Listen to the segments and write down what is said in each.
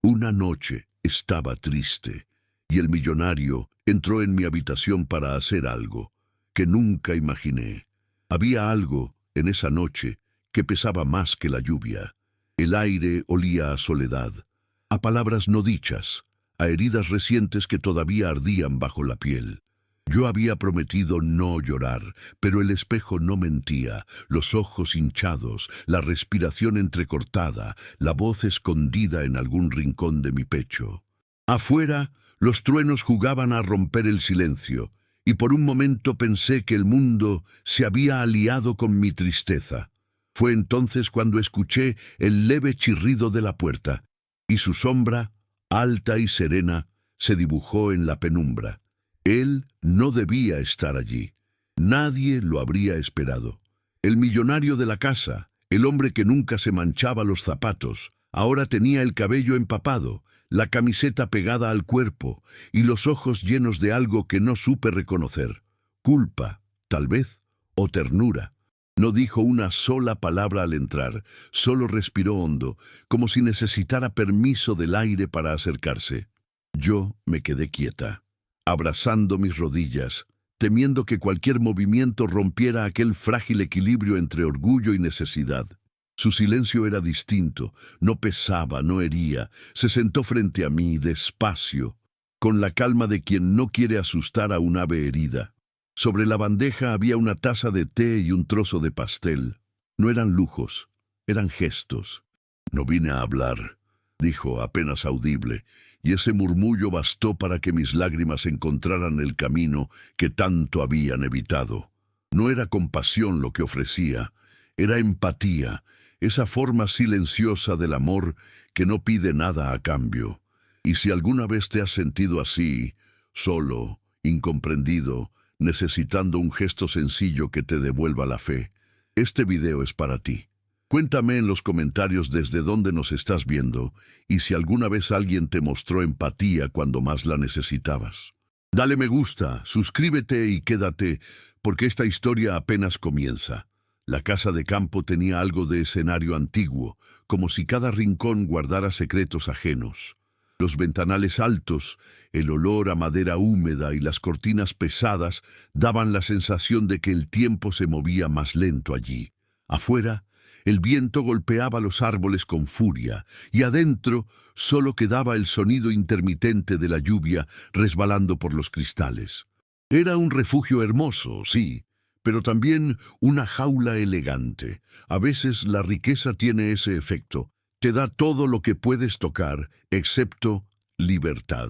Una noche estaba triste y el millonario entró en mi habitación para hacer algo que nunca imaginé. Había algo en esa noche que pesaba más que la lluvia. El aire olía a soledad, a palabras no dichas, a heridas recientes que todavía ardían bajo la piel. Yo había prometido no llorar, pero el espejo no mentía, los ojos hinchados, la respiración entrecortada, la voz escondida en algún rincón de mi pecho. Afuera, los truenos jugaban a romper el silencio, y por un momento pensé que el mundo se había aliado con mi tristeza. Fue entonces cuando escuché el leve chirrido de la puerta, y su sombra, alta y serena, se dibujó en la penumbra. Él no debía estar allí. Nadie lo habría esperado. El millonario de la casa, el hombre que nunca se manchaba los zapatos, ahora tenía el cabello empapado, la camiseta pegada al cuerpo y los ojos llenos de algo que no supe reconocer. Culpa, tal vez, o ternura. No dijo una sola palabra al entrar, solo respiró hondo, como si necesitara permiso del aire para acercarse. Yo me quedé quieta, abrazando mis rodillas, temiendo que cualquier movimiento rompiera aquel frágil equilibrio entre orgullo y necesidad. Su silencio era distinto, no pesaba, no hería. Se sentó frente a mí, despacio, con la calma de quien no quiere asustar a un ave herida. Sobre la bandeja había una taza de té y un trozo de pastel. No eran lujos, eran gestos. «No vine a hablar», dijo apenas audible, y ese murmullo bastó para que mis lágrimas encontraran el camino que tanto habían evitado. No era compasión lo que ofrecía, era empatía, esa forma silenciosa del amor que no pide nada a cambio. Y si alguna vez te has sentido así, solo, incomprendido, necesitando un gesto sencillo que te devuelva la fe, este video es para ti. Cuéntame en los comentarios desde dónde nos estás viendo y si alguna vez alguien te mostró empatía cuando más la necesitabas. Dale me gusta, suscríbete y quédate, porque esta historia apenas comienza. La casa de campo tenía algo de escenario antiguo, como si cada rincón guardara secretos ajenos. Los ventanales altos, el olor a madera húmeda y las cortinas pesadas daban la sensación de que el tiempo se movía más lento allí. Afuera, el viento golpeaba los árboles con furia, y adentro solo quedaba el sonido intermitente de la lluvia resbalando por los cristales. Era un refugio hermoso, sí, pero también una jaula elegante. A veces la riqueza tiene ese efecto. Te da todo lo que puedes tocar, excepto libertad.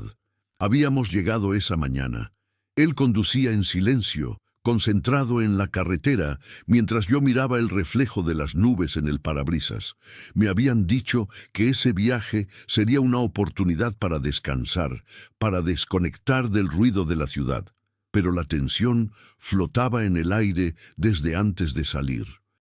Habíamos llegado esa mañana. Él conducía en silencio, concentrado en la carretera, mientras yo miraba el reflejo de las nubes en el parabrisas. Me habían dicho que ese viaje sería una oportunidad para descansar, para desconectar del ruido de la ciudad. Pero la tensión flotaba en el aire desde antes de salir.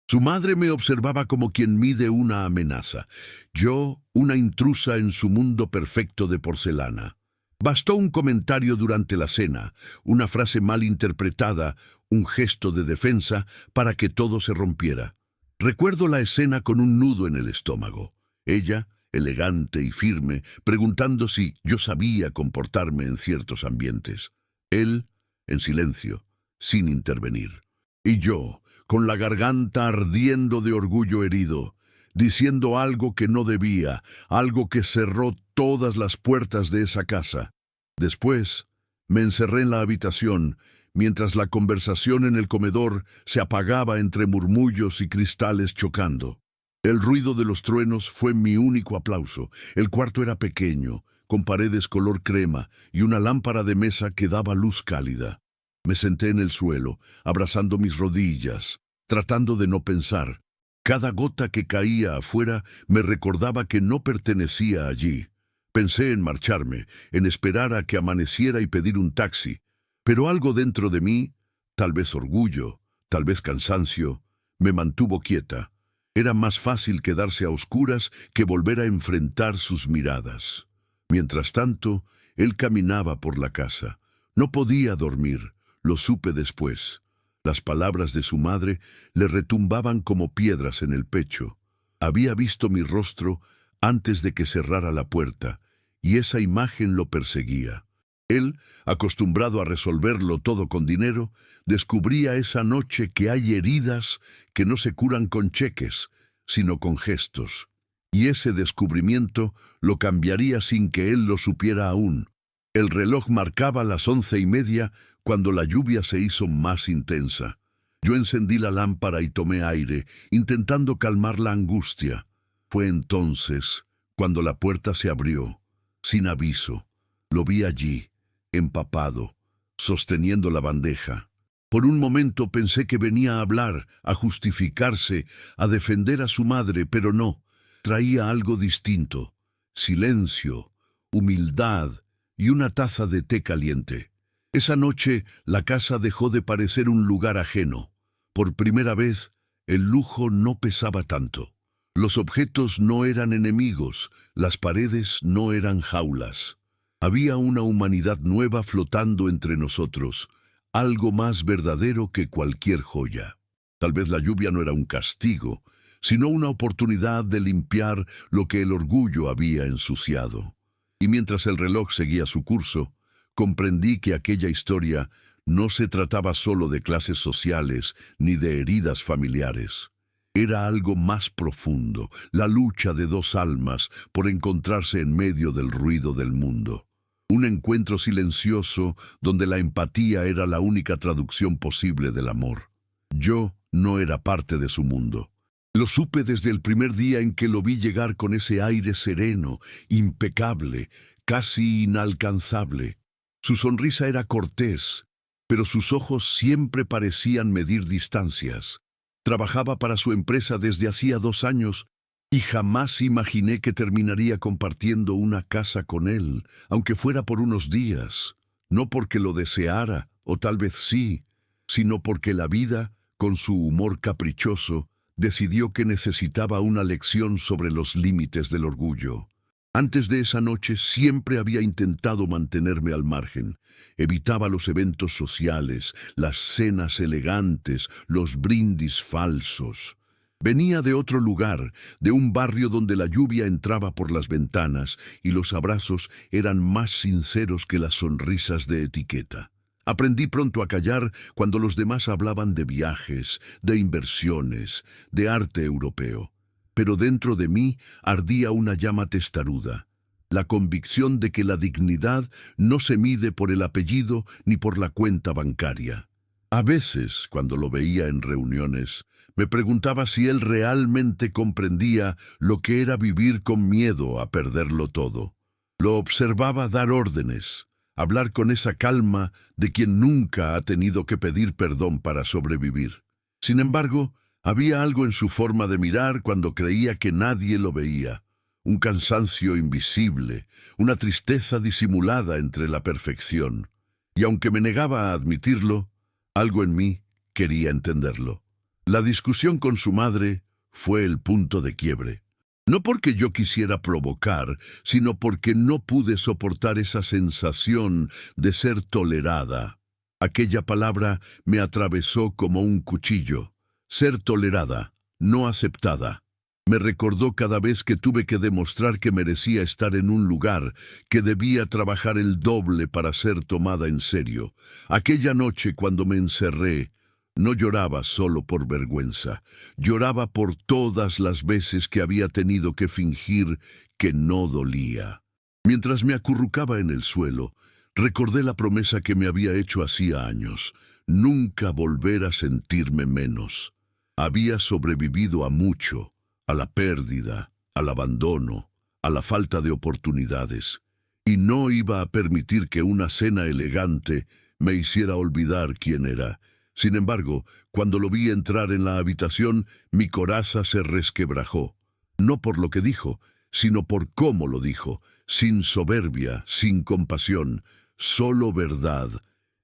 Su madre me observaba como quien mide una amenaza. Yo, una intrusa en su mundo perfecto de porcelana. Bastó un comentario durante la cena, una frase mal interpretada, un gesto de defensa para que todo se rompiera. Recuerdo la escena con un nudo en el estómago. Ella, elegante y firme, preguntando si yo sabía comportarme en ciertos ambientes. Él, en silencio, sin intervenir. Y yo, con la garganta ardiendo de orgullo herido, diciendo algo que no debía, algo que cerró todas las puertas de esa casa. Después, me encerré en la habitación, mientras la conversación en el comedor se apagaba entre murmullos y cristales chocando. El ruido de los truenos fue mi único aplauso. El cuarto era pequeño, con paredes color crema y una lámpara de mesa que daba luz cálida. Me senté en el suelo, abrazando mis rodillas, tratando de no pensar. Cada gota que caía afuera me recordaba que no pertenecía allí. Pensé en marcharme, en esperar a que amaneciera y pedir un taxi, pero algo dentro de mí, tal vez orgullo, tal vez cansancio, me mantuvo quieta. Era más fácil quedarse a oscuras que volver a enfrentar sus miradas. Mientras tanto, él caminaba por la casa. No podía dormir, lo supe después. Las palabras de su madre le retumbaban como piedras en el pecho. Había visto mi rostro antes de que cerrara la puerta, y esa imagen lo perseguía. Él, acostumbrado a resolverlo todo con dinero, descubría esa noche que hay heridas que no se curan con cheques, sino con gestos. Y ese descubrimiento lo cambiaría sin que él lo supiera aún. El reloj marcaba las 11:30 cuando la lluvia se hizo más intensa. Yo encendí la lámpara y tomé aire, intentando calmar la angustia. Fue entonces cuando la puerta se abrió, sin aviso. Lo vi allí, empapado, sosteniendo la bandeja. Por un momento pensé que venía a hablar, a justificarse, a defender a su madre, pero no. Traía algo distinto: silencio, humildad y una taza de té caliente. Esa noche la casa dejó de parecer un lugar ajeno. Por primera vez, el lujo no pesaba tanto. Los objetos no eran enemigos, las paredes no eran jaulas. Había una humanidad nueva flotando entre nosotros, algo más verdadero que cualquier joya. Tal vez la lluvia no era un castigo, sino una oportunidad de limpiar lo que el orgullo había ensuciado. Y mientras el reloj seguía su curso, comprendí que aquella historia no se trataba solo de clases sociales ni de heridas familiares. Era algo más profundo, la lucha de dos almas por encontrarse en medio del ruido del mundo. Un encuentro silencioso donde la empatía era la única traducción posible del amor. Yo no era parte de su mundo. Lo supe desde el primer día en que lo vi llegar con ese aire sereno, impecable, casi inalcanzable. Su sonrisa era cortés, pero sus ojos siempre parecían medir distancias. Trabajaba para su empresa desde hacía 2 años y jamás imaginé que terminaría compartiendo una casa con él, aunque fuera por unos días. No porque lo deseara, o tal vez sí, sino porque la vida, con su humor caprichoso, decidió que necesitaba una lección sobre los límites del orgullo. Antes de esa noche siempre había intentado mantenerme al margen. Evitaba los eventos sociales, las cenas elegantes, los brindis falsos. Venía de otro lugar, de un barrio donde la lluvia entraba por las ventanas y los abrazos eran más sinceros que las sonrisas de etiqueta. Aprendí pronto a callar cuando los demás hablaban de viajes, de inversiones, de arte europeo. Pero dentro de mí ardía una llama testaruda, la convicción de que la dignidad no se mide por el apellido ni por la cuenta bancaria. A veces, cuando lo veía en reuniones, me preguntaba si él realmente comprendía lo que era vivir con miedo a perderlo todo. Lo observaba dar órdenes, hablar con esa calma de quien nunca ha tenido que pedir perdón para sobrevivir. Sin embargo, había algo en su forma de mirar cuando creía que nadie lo veía. Un cansancio invisible, una tristeza disimulada entre la perfección. Y aunque me negaba a admitirlo, algo en mí quería entenderlo. La discusión con su madre fue el punto de quiebre. No porque yo quisiera provocar, sino porque no pude soportar esa sensación de ser tolerada. Aquella palabra me atravesó como un cuchillo. Ser tolerada, no aceptada. Me recordó cada vez que tuve que demostrar que merecía estar en un lugar, que debía trabajar el doble para ser tomada en serio. Aquella noche cuando me encerré, no lloraba solo por vergüenza, lloraba por todas las veces que había tenido que fingir que no dolía. Mientras me acurrucaba en el suelo, recordé la promesa que me había hecho hacía años: nunca volver a sentirme menos. Había sobrevivido a mucho, a la pérdida, al abandono, a la falta de oportunidades, y no iba a permitir que una cena elegante me hiciera olvidar quién era. Sin embargo, cuando lo vi entrar en la habitación, mi coraza se resquebrajó. No por lo que dijo, sino por cómo lo dijo, sin soberbia, sin compasión, solo verdad.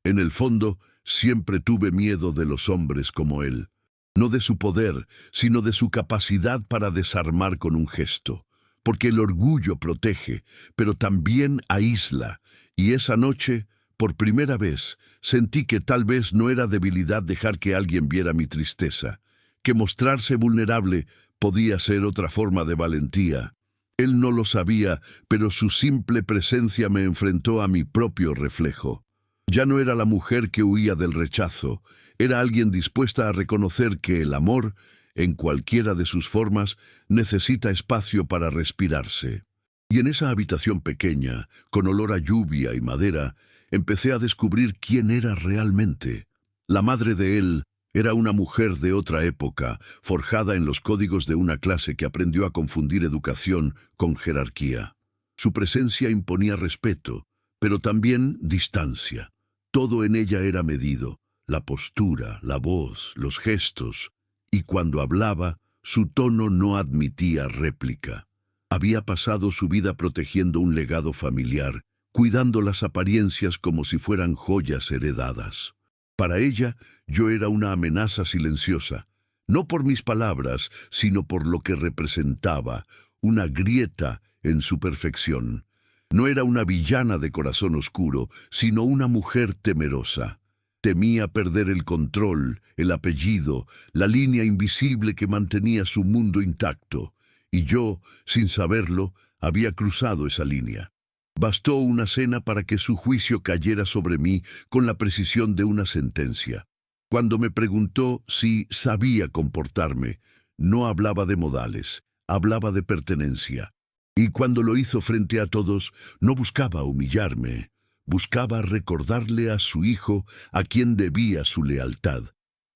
En el fondo, siempre tuve miedo de los hombres como él. No de su poder, sino de su capacidad para desarmar con un gesto. Porque el orgullo protege, pero también aísla. Y esa noche, por primera vez, sentí que tal vez no era debilidad dejar que alguien viera mi tristeza, que mostrarse vulnerable podía ser otra forma de valentía. Él no lo sabía, pero su simple presencia me enfrentó a mi propio reflejo. Ya no era la mujer que huía del rechazo, era alguien dispuesta a reconocer que el amor, en cualquiera de sus formas, necesita espacio para respirarse. Y en esa habitación pequeña, con olor a lluvia y madera, empecé a descubrir quién era realmente. La madre de él era una mujer de otra época, forjada en los códigos de una clase que aprendió a confundir educación con jerarquía. Su presencia imponía respeto, pero también distancia. Todo en ella era medido, la postura, la voz, los gestos, y cuando hablaba, su tono no admitía réplica. Había pasado su vida protegiendo un legado familiar, cuidando las apariencias como si fueran joyas heredadas. Para ella, yo era una amenaza silenciosa, no por mis palabras, sino por lo que representaba, una grieta en su perfección. No era una villana de corazón oscuro, sino una mujer temerosa. Temía perder el control, el apellido, la línea invisible que mantenía su mundo intacto. Y yo, sin saberlo, había cruzado esa línea. Bastó una cena para que su juicio cayera sobre mí con la precisión de una sentencia. Cuando me preguntó si sabía comportarme, no hablaba de modales, hablaba de pertenencia. Y cuando lo hizo frente a todos, no buscaba humillarme, buscaba recordarle a su hijo a quien debía su lealtad.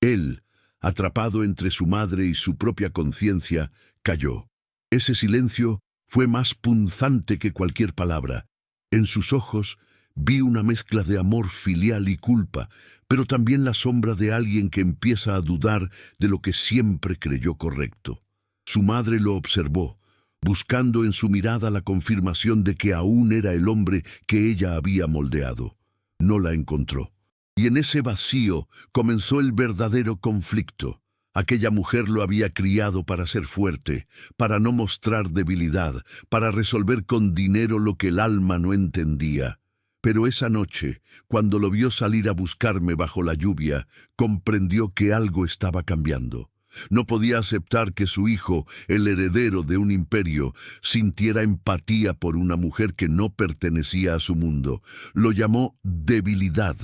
Él, atrapado entre su madre y su propia conciencia, calló. Ese silencio fue más punzante que cualquier palabra. En sus ojos vi una mezcla de amor filial y culpa, pero también la sombra de alguien que empieza a dudar de lo que siempre creyó correcto. Su madre lo observó, buscando en su mirada la confirmación de que aún era el hombre que ella había moldeado. No la encontró. Y en ese vacío comenzó el verdadero conflicto. Aquella mujer lo había criado para ser fuerte, para no mostrar debilidad, para resolver con dinero lo que el alma no entendía. Pero esa noche, cuando lo vio salir a buscarme bajo la lluvia, comprendió que algo estaba cambiando. No podía aceptar que su hijo, el heredero de un imperio, sintiera empatía por una mujer que no pertenecía a su mundo. Lo llamó debilidad,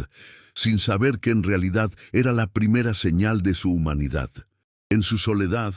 sin saber que en realidad era la primera señal de su humanidad. En su soledad,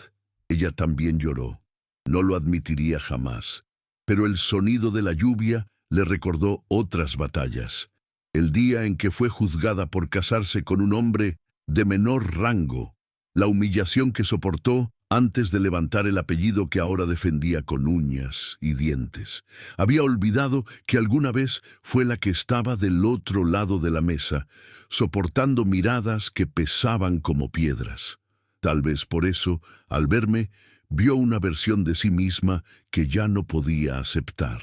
ella también lloró. No lo admitiría jamás. Pero el sonido de la lluvia le recordó otras batallas. El día en que fue juzgada por casarse con un hombre de menor rango, la humillación que soportó antes de levantar el apellido que ahora defendía con uñas y dientes. Había olvidado que alguna vez fue la que estaba del otro lado de la mesa, soportando miradas que pesaban como piedras. Tal vez por eso, al verme, vio una versión de sí misma que ya no podía aceptar.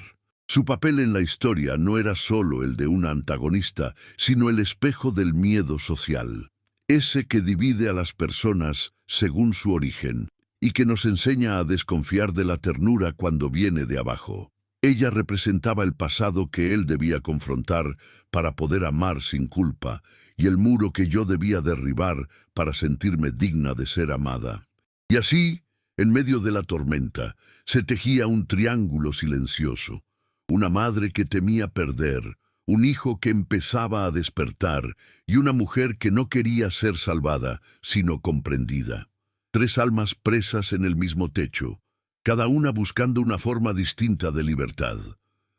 Su papel en la historia no era solo el de una antagonista, sino el espejo del miedo social. Ese que divide a las personas según su origen y que nos enseña a desconfiar de la ternura cuando viene de abajo. Ella representaba el pasado que él debía confrontar para poder amar sin culpa y el muro que yo debía derribar para sentirme digna de ser amada. Y así, en medio de la tormenta, se tejía un triángulo silencioso. Una madre que temía perder, un hijo que empezaba a despertar y una mujer que no quería ser salvada, sino comprendida. 3 almas presas en el mismo techo, cada una buscando una forma distinta de libertad.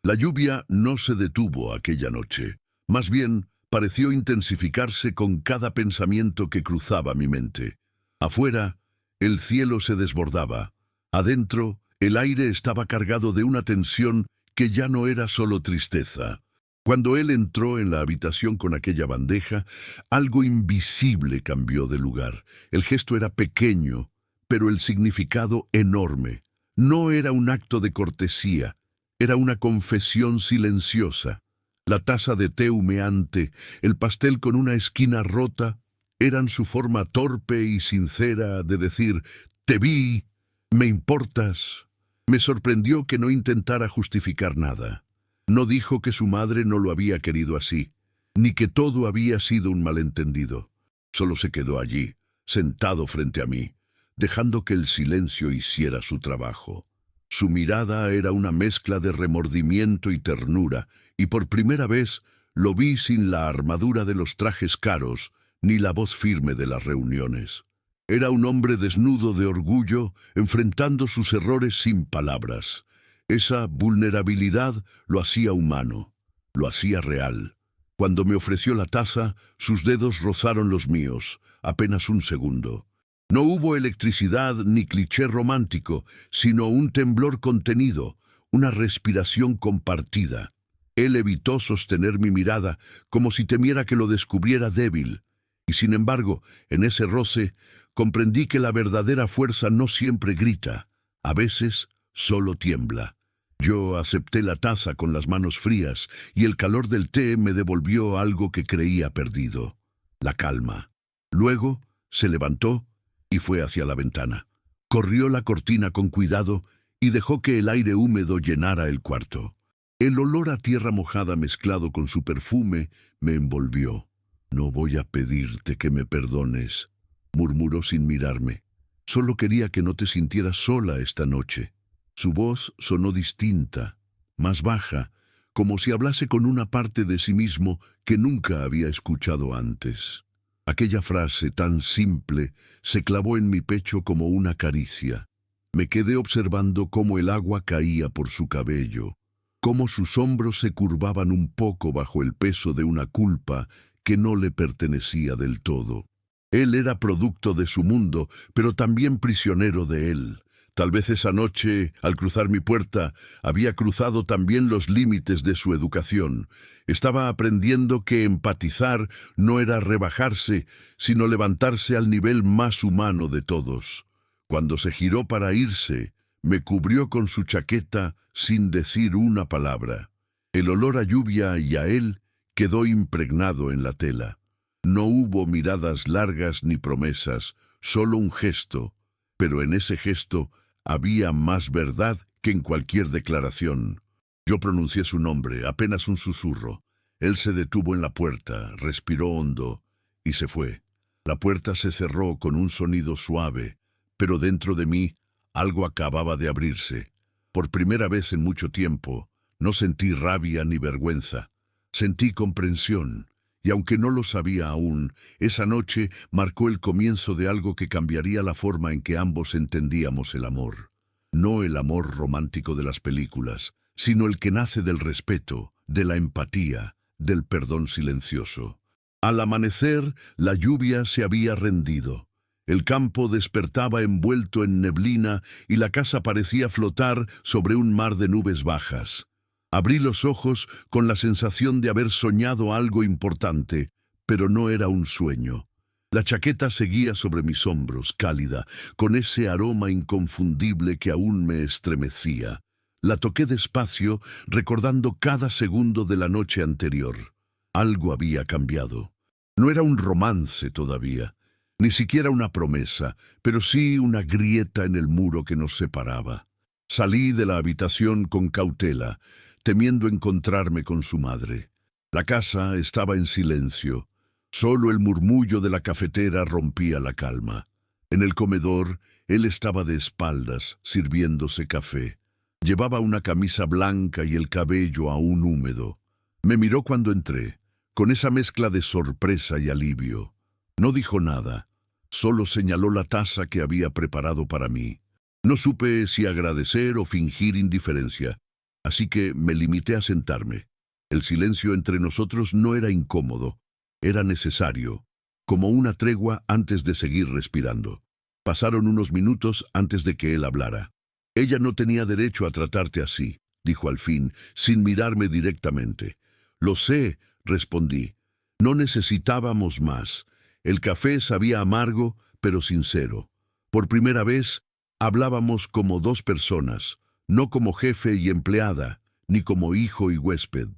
La lluvia no se detuvo aquella noche, más bien pareció intensificarse con cada pensamiento que cruzaba mi mente. Afuera, el cielo se desbordaba. Adentro, el aire estaba cargado de una tensión que ya no era solo tristeza. Cuando él entró en la habitación con aquella bandeja, algo invisible cambió de lugar. El gesto era pequeño, pero el significado enorme. No era un acto de cortesía, era una confesión silenciosa. La taza de té humeante, el pastel con una esquina rota, eran su forma torpe y sincera de decir: «Te vi, me importas». Me sorprendió que no intentara justificar nada. No dijo que su madre no lo había querido así, ni que todo había sido un malentendido. Solo se quedó allí, sentado frente a mí, dejando que el silencio hiciera su trabajo. Su mirada era una mezcla de remordimiento y ternura, y por primera vez lo vi sin la armadura de los trajes caros, ni la voz firme de las reuniones. Era un hombre desnudo de orgullo, enfrentando sus errores sin palabras. Esa vulnerabilidad lo hacía humano, lo hacía real. Cuando me ofreció la taza, sus dedos rozaron los míos, apenas un segundo. No hubo electricidad ni cliché romántico, sino un temblor contenido, una respiración compartida. Él evitó sostener mi mirada, como si temiera que lo descubriera débil. Y sin embargo, en ese roce, comprendí que la verdadera fuerza no siempre grita, a veces solo tiembla. Yo acepté la taza con las manos frías y el calor del té me devolvió algo que creía perdido, la calma. Luego se levantó y fue hacia la ventana. Corrió la cortina con cuidado y dejó que el aire húmedo llenara el cuarto. El olor a tierra mojada mezclado con su perfume me envolvió. «No voy a pedirte que me perdones», murmuró sin mirarme. «Solo quería que no te sintieras sola esta noche». Su voz sonó distinta, más baja, como si hablase con una parte de sí mismo que nunca había escuchado antes. Aquella frase tan simple se clavó en mi pecho como una caricia. Me quedé observando cómo el agua caía por su cabello, cómo sus hombros se curvaban un poco bajo el peso de una culpa que no le pertenecía del todo. Él era producto de su mundo, pero también prisionero de él. Tal vez esa noche, al cruzar mi puerta, había cruzado también los límites de su educación. Estaba aprendiendo que empatizar no era rebajarse, sino levantarse al nivel más humano de todos. Cuando se giró para irse, me cubrió con su chaqueta sin decir una palabra. El olor a lluvia y a él quedó impregnado en la tela. No hubo miradas largas ni promesas, solo un gesto, pero en ese gesto había más verdad que en cualquier declaración. Yo pronuncié su nombre, apenas un susurro. Él se detuvo en la puerta, respiró hondo y se fue. La puerta se cerró con un sonido suave, pero dentro de mí algo acababa de abrirse. Por primera vez en mucho tiempo, no sentí rabia ni vergüenza. Sentí comprensión, y aunque no lo sabía aún, esa noche marcó el comienzo de algo que cambiaría la forma en que ambos entendíamos el amor. No el amor romántico de las películas, sino el que nace del respeto, de la empatía, del perdón silencioso. Al amanecer, la lluvia se había rendido. El campo despertaba envuelto en neblina y la casa parecía flotar sobre un mar de nubes bajas. Abrí los ojos con la sensación de haber soñado algo importante, pero no era un sueño. La chaqueta seguía sobre mis hombros, cálida, con ese aroma inconfundible que aún me estremecía. La toqué despacio, recordando cada segundo de la noche anterior. Algo había cambiado. No era un romance todavía, ni siquiera una promesa, pero sí una grieta en el muro que nos separaba. Salí de la habitación con cautela, temiendo encontrarme con su madre. La casa estaba en silencio. Solo el murmullo de la cafetera rompía la calma. En el comedor, él estaba de espaldas, sirviéndose café. Llevaba una camisa blanca y el cabello aún húmedo. Me miró cuando entré, con esa mezcla de sorpresa y alivio. No dijo nada, solo señaló la taza que había preparado para mí. No supe si agradecer o fingir indiferencia. Así que me limité a sentarme. El silencio entre nosotros no era incómodo, era necesario, como una tregua antes de seguir respirando. Pasaron unos minutos antes de que él hablara. «Ella no tenía derecho a tratarte así», dijo al fin, sin mirarme directamente. «Lo sé», respondí. «No necesitábamos más». El café sabía amargo, pero sincero. Por primera vez, hablábamos como dos personas, no como jefe y empleada, ni como hijo y huésped.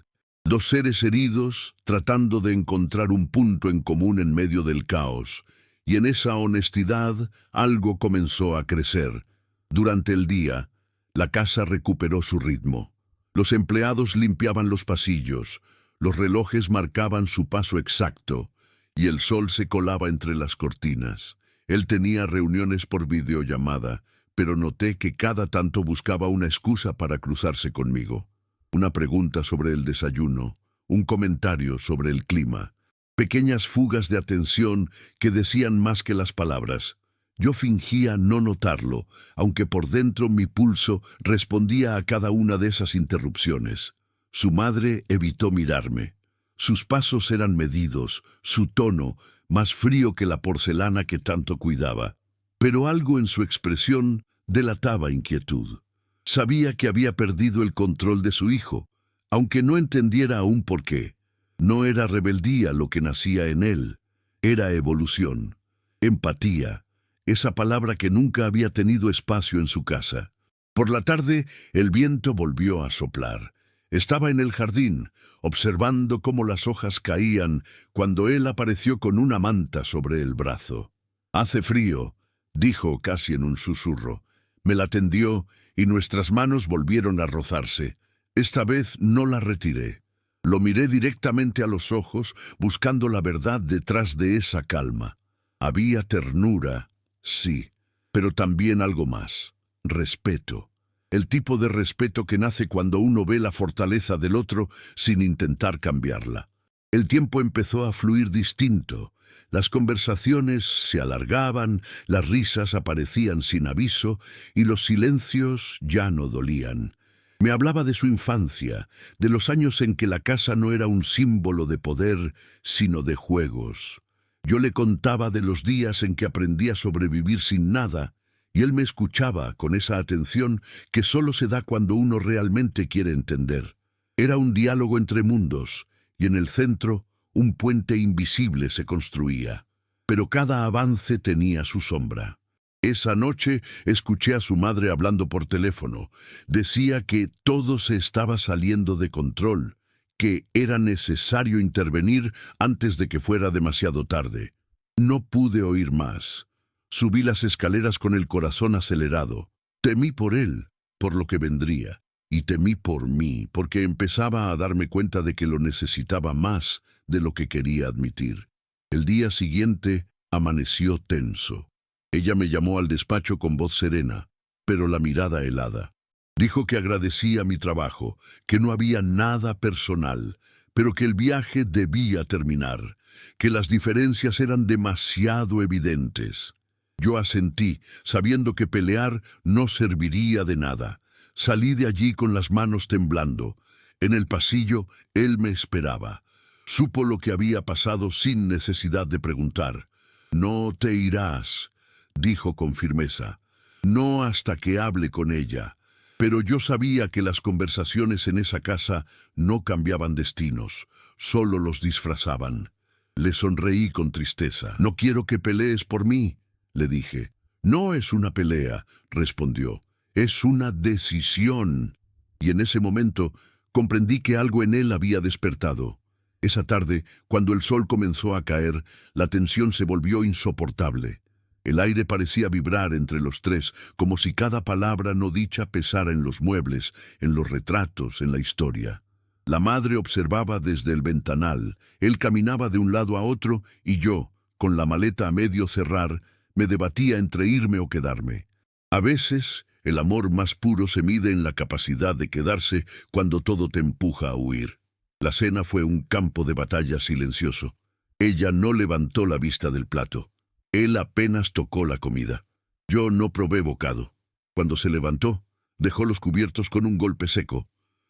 Dos seres heridos tratando de encontrar un punto en común en medio del caos. Y en esa honestidad algo comenzó a crecer. Durante el día, la casa recuperó su ritmo. Los empleados limpiaban los pasillos, los relojes marcaban su paso exacto, y el sol se colaba entre las cortinas. Él tenía reuniones por videollamada, pero noté que cada tanto buscaba una excusa para cruzarse conmigo. Una pregunta sobre el desayuno, un comentario sobre el clima, pequeñas fugas de atención que decían más que las palabras. Yo fingía no notarlo, aunque por dentro mi pulso respondía a cada una de esas interrupciones. Su madre evitó mirarme. Sus pasos eran medidos, su tono más frío que la porcelana que tanto cuidaba. Pero algo en su expresión delataba inquietud. Sabía que había perdido el control de su hijo, aunque no entendiera aún por qué. No era rebeldía lo que nacía en él, era evolución, empatía, esa palabra que nunca había tenido espacio en su casa. Por la tarde, el viento volvió a soplar. Estaba en el jardín, observando cómo las hojas caían cuando él apareció con una manta sobre el brazo. «Hace frío», dijo casi en un susurro. Me la tendió y nuestras manos volvieron a rozarse. Esta vez no la retiré. Lo miré directamente a los ojos, buscando la verdad detrás de esa calma. Había ternura, sí, pero también algo más. Respeto. El tipo de respeto que nace cuando uno ve la fortaleza del otro sin intentar cambiarla. El tiempo empezó a fluir distinto. Las conversaciones se alargaban, las risas aparecían sin aviso y los silencios ya no dolían. Me hablaba de su infancia, de los años en que la casa no era un símbolo de poder, sino de juegos. Yo le contaba de los días en que aprendí a sobrevivir sin nada, y él me escuchaba con esa atención que solo se da cuando uno realmente quiere entender. Era un diálogo entre mundos, y en el centro un puente invisible se construía. Pero cada avance tenía su sombra. Esa noche escuché a su madre hablando por teléfono. Decía que todo se estaba saliendo de control, que era necesario intervenir antes de que fuera demasiado tarde. No pude oír más. Subí las escaleras con el corazón acelerado. Temí por él, por lo que vendría, y temí por mí, porque empezaba a darme cuenta de que lo necesitaba más de lo que quería admitir. El día siguiente amaneció tenso. Ella me llamó al despacho con voz serena, pero la mirada helada. Dijo que agradecía mi trabajo, que no había nada personal, pero que el viaje debía terminar, que las diferencias eran demasiado evidentes. Yo asentí, sabiendo que pelear no serviría de nada. Salí de allí con las manos temblando. En el pasillo, él me esperaba. Supo lo que había pasado sin necesidad de preguntar. «No te irás», dijo con firmeza. «No hasta que hable con ella». Pero yo sabía que las conversaciones en esa casa no cambiaban destinos, solo los disfrazaban. Le sonreí con tristeza. «No quiero que pelees por mí», le dije. «No es una pelea», respondió. «Es una decisión». Y en ese momento comprendí que algo en él había despertado. Esa tarde, cuando el sol comenzó a caer, la tensión se volvió insoportable. El aire parecía vibrar entre los tres, como si cada palabra no dicha pesara en los muebles, en los retratos, en la historia. La madre observaba desde el ventanal, él caminaba de un lado a otro y yo, con la maleta a medio cerrar, me debatía entre irme o quedarme. A veces, el amor más puro se mide en la capacidad de quedarse cuando todo te empuja a huir. La cena fue un campo de batalla silencioso. Ella no levantó la vista del plato. Él apenas tocó la comida. Yo no probé bocado. Cuando se levantó, dejó los cubiertos con un golpe seco.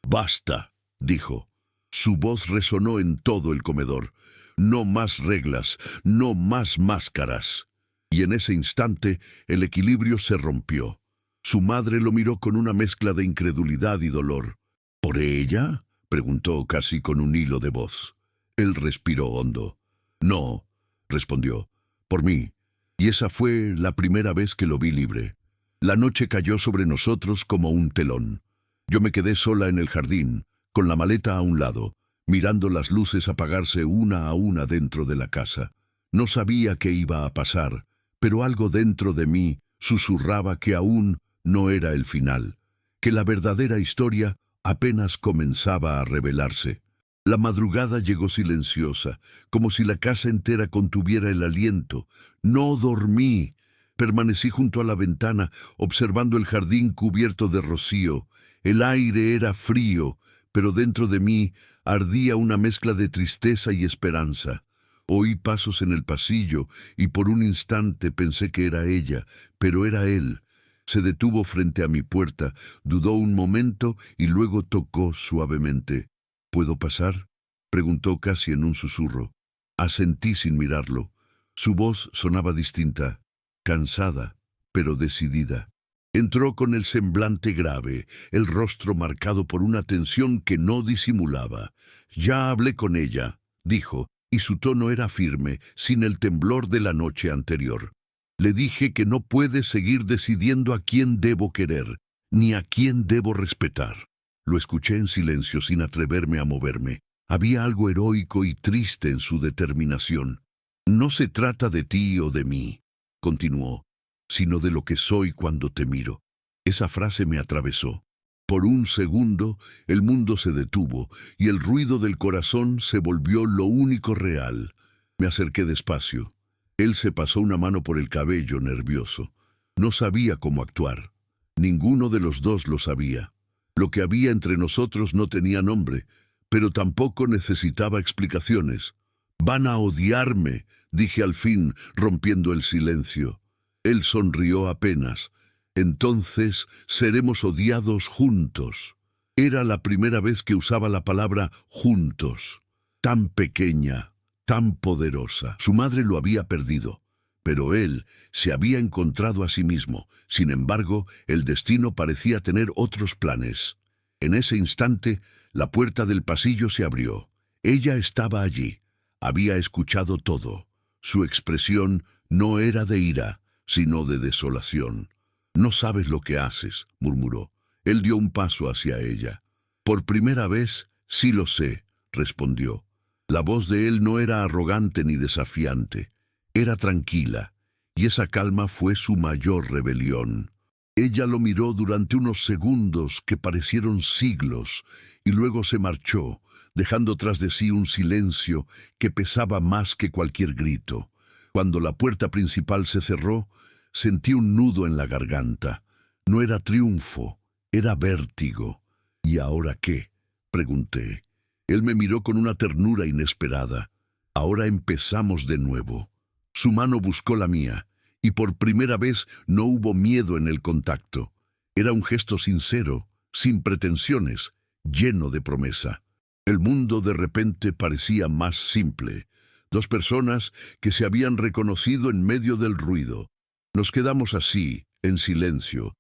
«Basta», dijo. Su voz resonó en todo el comedor. «No más reglas, no más máscaras». Y en ese instante el equilibrio se rompió. Su madre lo miró con una mezcla de incredulidad y dolor. «¿Por ella?», preguntó casi con un hilo de voz. Él respiró hondo. «No», respondió, «por mí». Y esa fue la primera vez que lo vi libre. La noche cayó sobre nosotros como un telón. Yo me quedé sola en el jardín, con la maleta a un lado, mirando las luces apagarse una a una dentro de la casa. No sabía qué iba a pasar, pero algo dentro de mí susurraba que aún no era el final, que la verdadera historia apenas comenzaba a revelarse. La madrugada llegó silenciosa, como si la casa entera contuviera el aliento. No dormí, Permanecí junto a la ventana, observando el jardín cubierto de rocío. El aire era frío, pero dentro de mí ardía una mezcla de tristeza y esperanza. Oí pasos en el pasillo y por un instante pensé que era ella, pero era él. Se detuvo frente a mi puerta, dudó un momento y luego tocó suavemente. ¿Puedo pasar?, preguntó casi en un susurro. Asentí sin mirarlo. Su voz sonaba distinta, cansada, pero decidida. Entró con el semblante grave, el rostro marcado por una tensión que no disimulaba. «Ya hablé con ella», dijo, y su tono era firme, sin el temblor de la noche anterior. «Le dije que no puede seguir decidiendo a quién debo querer, ni a quién debo respetar». Lo escuché en silencio, sin atreverme a moverme. Había algo heroico y triste en su determinación. «No se trata de ti o de mí», continuó, «sino de lo que soy cuando te miro». Esa frase me atravesó. Por un segundo, el mundo se detuvo y el ruido del corazón se volvió lo único real. Me acerqué despacio. Él se pasó una mano por el cabello, nervioso. No sabía cómo actuar. Ninguno de los dos lo sabía. Lo que había entre nosotros no tenía nombre, pero tampoco necesitaba explicaciones. «Van a odiarme», dije al fin, rompiendo el silencio. Él sonrió apenas. «Entonces seremos odiados juntos». Era la primera vez que usaba la palabra juntos. Tan pequeña, tan poderosa. Su madre lo había perdido, pero él se había encontrado a sí mismo. Sin embargo, el destino parecía tener otros planes. En ese instante, la puerta del pasillo se abrió. Ella estaba allí. Había escuchado todo. Su expresión no era de ira, sino de desolación. «No sabes lo que haces», murmuró. Él dio un paso hacia ella. «Por primera vez, sí lo sé», respondió. La voz de él no era arrogante ni desafiante. Era tranquila, y esa calma fue su mayor rebelión. Ella lo miró durante unos segundos que parecieron siglos, y luego se marchó, dejando tras de sí un silencio que pesaba más que cualquier grito. Cuando la puerta principal se cerró, sentí un nudo en la garganta. No era triunfo, era vértigo. «¿Y ahora qué?», pregunté. Él me miró con una ternura inesperada. «Ahora empezamos de nuevo». Su mano buscó la mía, y por primera vez no hubo miedo en el contacto. Era un gesto sincero, sin pretensiones, lleno de promesa. El mundo de repente parecía más simple. Dos personas que se habían reconocido en medio del ruido. Nos quedamos así, en silencio,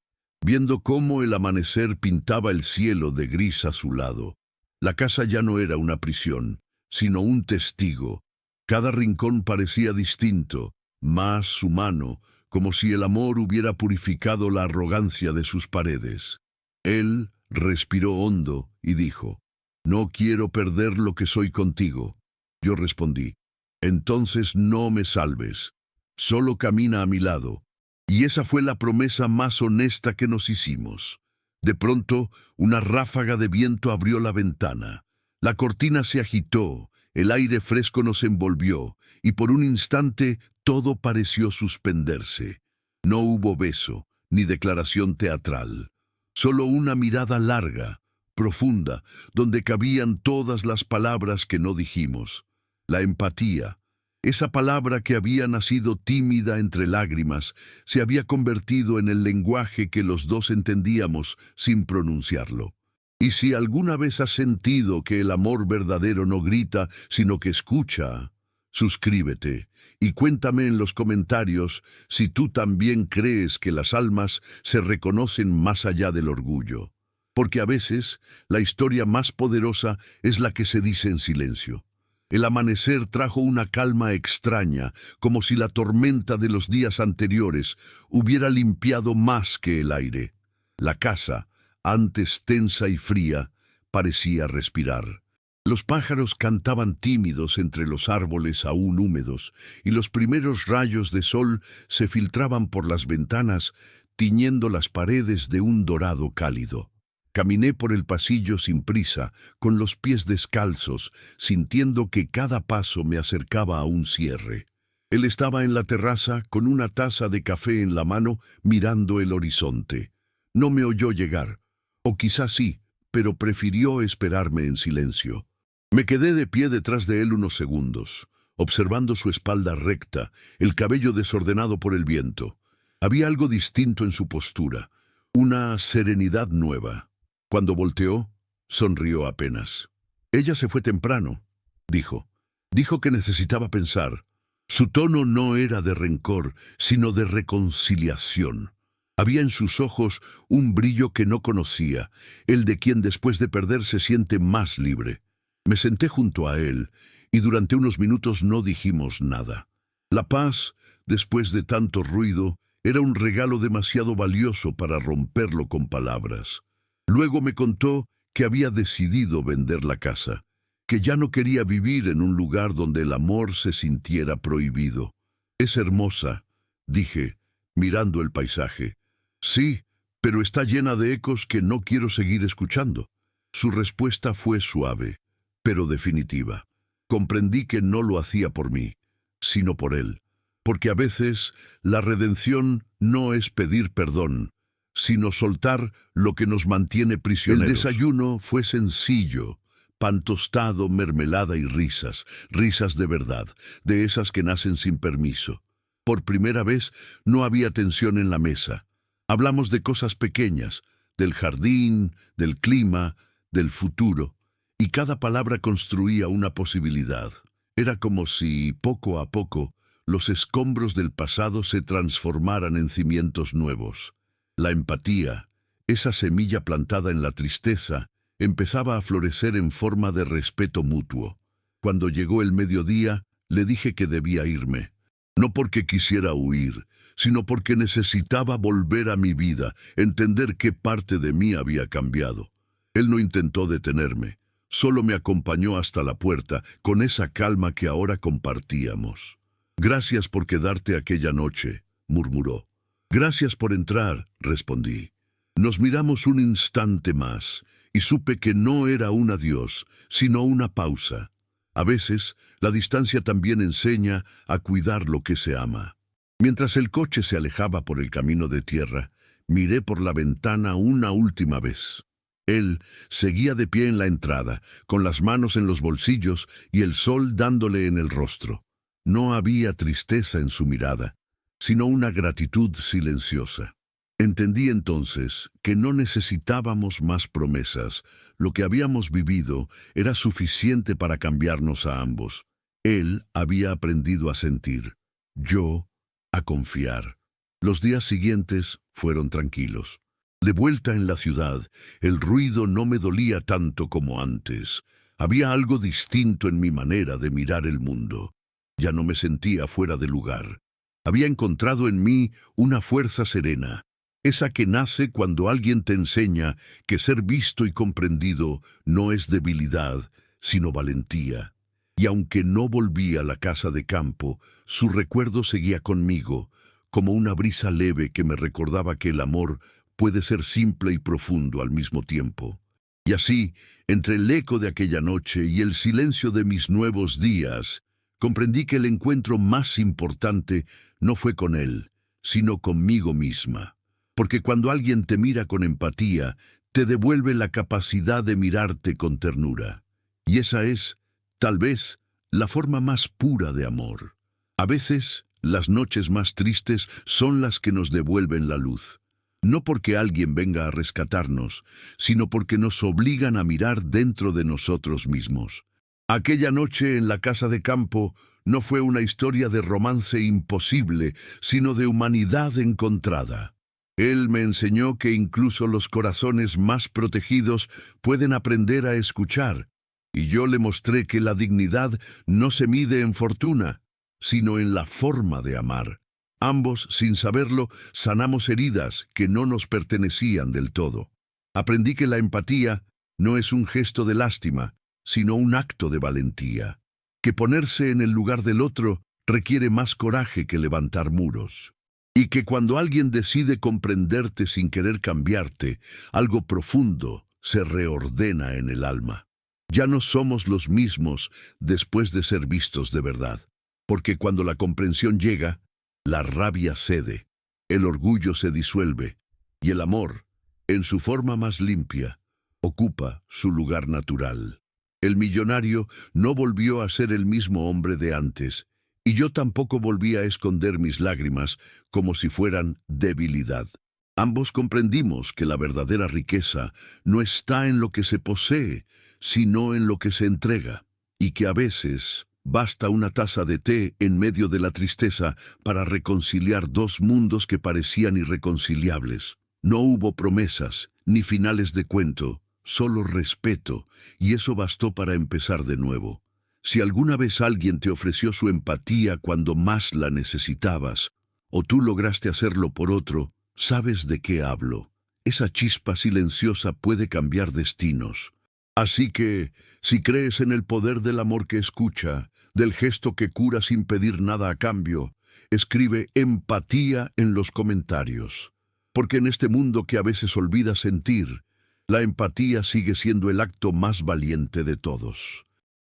viendo cómo el amanecer pintaba el cielo de gris azulado. La casa ya no era una prisión, sino un testigo. Cada rincón parecía distinto, más humano, como si el amor hubiera purificado la arrogancia de sus paredes. Él respiró hondo y dijo: «No quiero perder lo que soy contigo». Yo respondí: «Entonces no me salves. Solo camina a mi lado». Y esa fue la promesa más honesta que nos hicimos. De pronto, una ráfaga de viento abrió la ventana. La cortina se agitó, el aire fresco nos envolvió, y por un instante todo pareció suspenderse. No hubo beso, ni declaración teatral. Solo una mirada larga, profunda, donde cabían todas las palabras que no dijimos. La empatía. Esa palabra que había nacido tímida entre lágrimas, se había convertido en el lenguaje que los dos entendíamos sin pronunciarlo. Y si alguna vez has sentido que el amor verdadero no grita, sino que escucha, suscríbete y cuéntame en los comentarios si tú también crees que las almas se reconocen más allá del orgullo. Porque a veces la historia más poderosa es la que se dice en silencio. El amanecer trajo una calma extraña, como si la tormenta de los días anteriores hubiera limpiado más que el aire. La casa, antes tensa y fría, parecía respirar. Los pájaros cantaban tímidos entre los árboles aún húmedos, y los primeros rayos de sol se filtraban por las ventanas, tiñendo las paredes de un dorado cálido. Caminé por el pasillo sin prisa, con los pies descalzos, sintiendo que cada paso me acercaba a un cierre. Él estaba en la terraza con una taza de café en la mano, mirando el horizonte. No me oyó llegar, o quizás sí, pero prefirió esperarme en silencio. Me quedé de pie detrás de él unos segundos, observando su espalda recta, el cabello desordenado por el viento. Había algo distinto en su postura, una serenidad nueva. Cuando volteó, sonrió apenas. Ella se fue temprano, dijo. Dijo que necesitaba pensar. Su tono no era de rencor, sino de reconciliación. Había en sus ojos un brillo que no conocía, el de quien después de perder se siente más libre. Me senté junto a él, y durante unos minutos no dijimos nada. La paz, después de tanto ruido, era un regalo demasiado valioso para romperlo con palabras. Luego me contó que había decidido vender la casa, que ya no quería vivir en un lugar donde el amor se sintiera prohibido. «Es hermosa», dije, mirando el paisaje. «Sí, pero está llena de ecos que no quiero seguir escuchando». Su respuesta fue suave, pero definitiva. Comprendí que no lo hacía por mí, sino por él, porque a veces la redención no es pedir perdón, sino soltar lo que nos mantiene prisioneros. El desayuno fue sencillo. Pan tostado, mermelada y risas, risas de verdad, de esas que nacen sin permiso. Por primera vez no había tensión en la mesa. Hablamos de cosas pequeñas, del jardín, del clima, del futuro, y cada palabra construía una posibilidad. Era como si, poco a poco, los escombros del pasado se transformaran en cimientos nuevos. La empatía, esa semilla plantada en la tristeza, empezaba a florecer en forma de respeto mutuo. Cuando llegó el mediodía, le dije que debía irme. No porque quisiera huir, sino porque necesitaba volver a mi vida, entender qué parte de mí había cambiado. Él no intentó detenerme, solo me acompañó hasta la puerta, con esa calma que ahora compartíamos. «Gracias por quedarte aquella noche», murmuró. «Gracias por entrar», respondí. Nos miramos un instante más, y supe que no era un adiós, sino una pausa. A veces, la distancia también enseña a cuidar lo que se ama. Mientras el coche se alejaba por el camino de tierra, miré por la ventana una última vez. Él seguía de pie en la entrada, con las manos en los bolsillos y el sol dándole en el rostro. No había tristeza en su mirada, sino una gratitud silenciosa. Entendí entonces que no necesitábamos más promesas. Lo que habíamos vivido era suficiente para cambiarnos a ambos. Él había aprendido a sentir, yo a confiar. Los días siguientes fueron tranquilos. De vuelta en la ciudad, el ruido no me dolía tanto como antes. Había algo distinto en mi manera de mirar el mundo. Ya no me sentía fuera de lugar. Había encontrado en mí una fuerza serena, esa que nace cuando alguien te enseña que ser visto y comprendido no es debilidad, sino valentía. Y aunque no volví a la casa de campo, su recuerdo seguía conmigo, como una brisa leve que me recordaba que el amor puede ser simple y profundo al mismo tiempo. Y así, entre el eco de aquella noche y el silencio de mis nuevos días, comprendí que el encuentro más importante no fue con él, sino conmigo misma. Porque cuando alguien te mira con empatía, te devuelve la capacidad de mirarte con ternura. Y esa es, tal vez, la forma más pura de amor. A veces, las noches más tristes son las que nos devuelven la luz. No porque alguien venga a rescatarnos, sino porque nos obligan a mirar dentro de nosotros mismos. Aquella noche en la casa de campo no fue una historia de romance imposible, sino de humanidad encontrada. Él me enseñó que incluso los corazones más protegidos pueden aprender a escuchar, y yo le mostré que la dignidad no se mide en fortuna, sino en la forma de amar. Ambos, sin saberlo, sanamos heridas que no nos pertenecían del todo. Aprendí que la empatía no es un gesto de lástima, sino un acto de valentía, que ponerse en el lugar del otro requiere más coraje que levantar muros. Y que cuando alguien decide comprenderte sin querer cambiarte, algo profundo se reordena en el alma. Ya no somos los mismos después de ser vistos de verdad. porque cuando la comprensión llega, la rabia cede, el orgullo se disuelve, y el amor, en su forma más limpia, ocupa su lugar natural. El millonario no volvió a ser el mismo hombre de antes, y yo tampoco volví a esconder mis lágrimas como si fueran debilidad. Ambos comprendimos que la verdadera riqueza no está en lo que se posee, sino en lo que se entrega, y que a veces basta una taza de té en medio de la tristeza para reconciliar dos mundos que parecían irreconciliables. No hubo promesas, ni finales de cuento, solo respeto, y eso bastó para empezar de nuevo. Si alguna vez alguien te ofreció su empatía cuando más la necesitabas, o tú lograste hacerlo por otro, sabes de qué hablo. Esa chispa silenciosa puede cambiar destinos. Así que, si crees en el poder del amor que escucha, del gesto que cura sin pedir nada a cambio, escribe empatía en los comentarios. Porque en este mundo que a veces olvida sentir, la empatía sigue siendo el acto más valiente de todos.